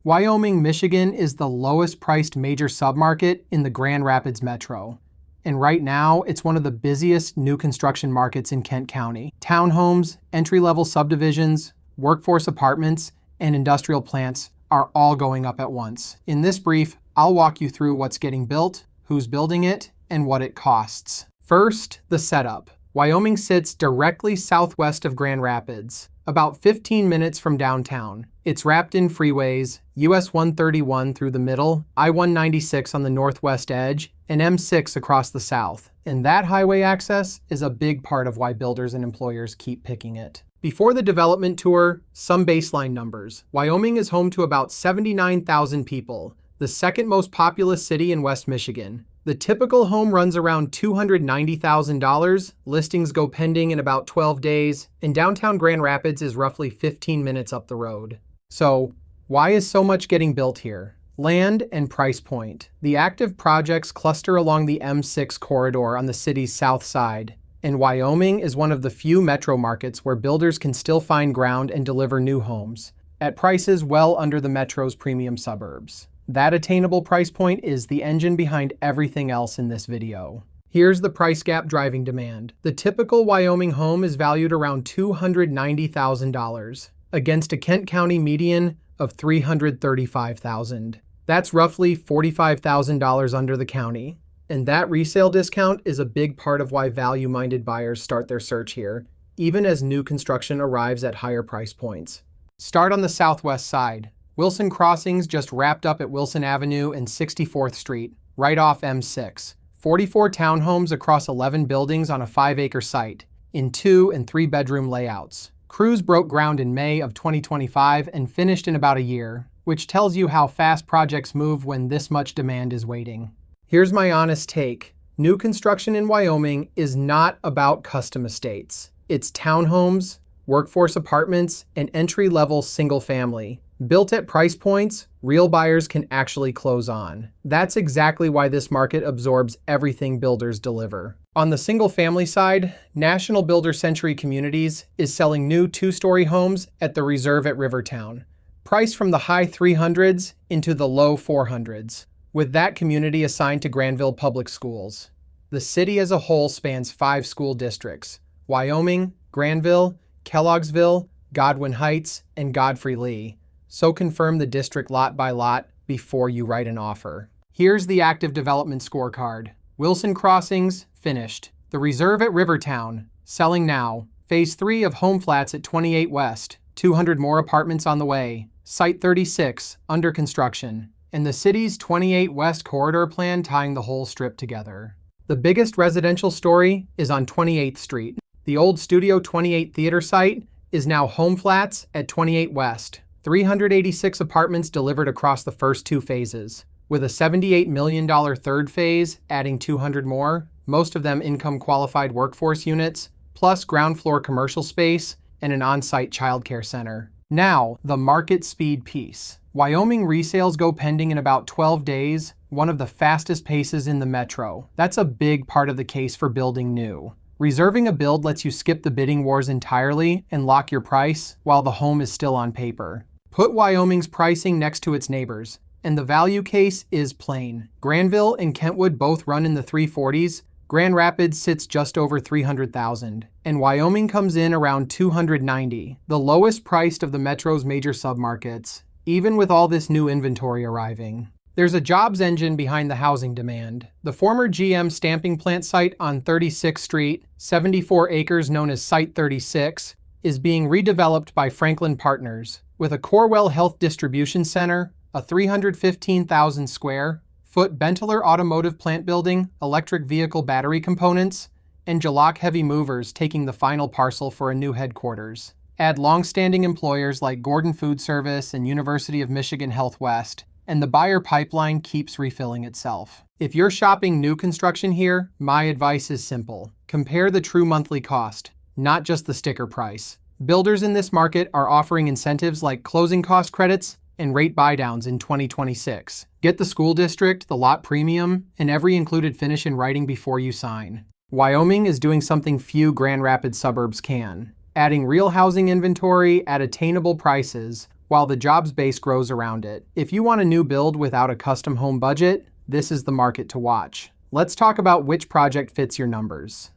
Wyoming, Michigan is the lowest priced major submarket in the Grand Rapids metro. And right now, it's one of the busiest new construction markets in Kent County. Townhomes, entry-level subdivisions, workforce apartments, and industrial plants are all going up at once. In this brief, I'll walk you through what's getting built, who's building it, and what it costs. First, the setup. Wyoming sits directly southwest of Grand Rapids, about 15 minutes from downtown. It's wrapped in freeways, US 131 through the middle, I-196 on the northwest edge, and M6 across the south. And that highway access is a big part of why builders and employers keep picking it. Before the development tour, some baseline numbers. Wyoming is home to about 79,000 people, the second most populous city in West Michigan. The typical home runs around $290,000, listings go pending in about 12 days, and downtown Grand Rapids is roughly 15 minutes up the road. So, why is so much getting built here? Land and price point. The active projects cluster along the M6 corridor on the city's south side, and Wyoming is one of the few metro markets where builders can still find ground and deliver new homes, at prices well under the metro's premium suburbs. That attainable price point is the engine behind everything else in this video. Here's the price gap driving demand. The typical Wyoming home is valued around $290,000 against a Kent County median of $335,000. That's roughly $45,000 under the county. And that resale discount is a big part of why value-minded buyers start their search here, even as new construction arrives at higher price points. Start on the southwest side. Wilson Crossings just wrapped up at Wilson Avenue and 64th Street, right off M6. 44 townhomes across 11 buildings on a 5-acre site, in 2- and 3-bedroom layouts. Crews broke ground in May of 2025 and finished in about a year, which tells you how fast projects move when this much demand is waiting. Here's my honest take. New construction in Wyoming is not about custom estates. It's townhomes, workforce apartments, and entry-level single-family. Built at price points real buyers can actually close on. That's exactly why this market absorbs everything builders deliver. On the single-family side, National Builder Century Communities is selling new 2-story homes at the Reserve at Rivertown, priced from the high 300s into the low 400s, with that community assigned to Granville Public Schools. The city as a whole spans 5 school districts: Wyoming, Granville, Kelloggsville, Godwin Heights, and Godfrey Lee. So confirm the district lot by lot before you write an offer. Here's the active development scorecard. Wilson Crossings, finished. The Reserve at Rivertown, selling now. Phase 3 of home flats at 28 West, 200 more apartments on the way. Site 36, under construction. And the city's 28 West corridor plan tying the whole strip together. The biggest residential story is on 28th Street. The old Studio 28 theater site is now home flats at 28 West. 386 apartments delivered across the first 2 phases, with a $78 million third phase adding 200 more, most of them income-qualified workforce units, plus ground floor commercial space and an on-site childcare center. Now, the market speed piece. Wyoming resales go pending in about 12 days, one of the fastest paces in the metro. That's a big part of the case for building new. Reserving a build lets you skip the bidding wars entirely and lock your price while the home is still on paper. Put Wyoming's pricing next to its neighbors, and the value case is plain. Granville and Kentwood both run in the 340s, Grand Rapids sits just over $300,000, and Wyoming comes in around $290, the lowest priced of the metro's major submarkets, even with all this new inventory arriving. There's a jobs engine behind the housing demand. The former GM stamping plant site on 36th Street, 74 acres known as Site 36, is being redeveloped by Franklin Partners, with a Corwell Health Distribution Center, a 315,000 square foot Benteler Automotive plant building, electric vehicle battery components, and Jalak Heavy Movers taking the final parcel for a new headquarters. Add long-standing employers like Gordon Food Service and University of Michigan Health West, and the buyer pipeline keeps refilling itself. If you're shopping new construction here, my advice is simple. Compare the true monthly cost, not just the sticker price. Builders in this market are offering incentives like closing cost credits and rate buydowns in 2026. Get the school district, the lot premium, and every included finish in writing before you sign. Wyoming is doing something few Grand Rapids suburbs can, adding real housing inventory at attainable prices while the jobs base grows around it. If you want a new build without a custom home budget, this is the market to watch. Let's talk about which project fits your numbers.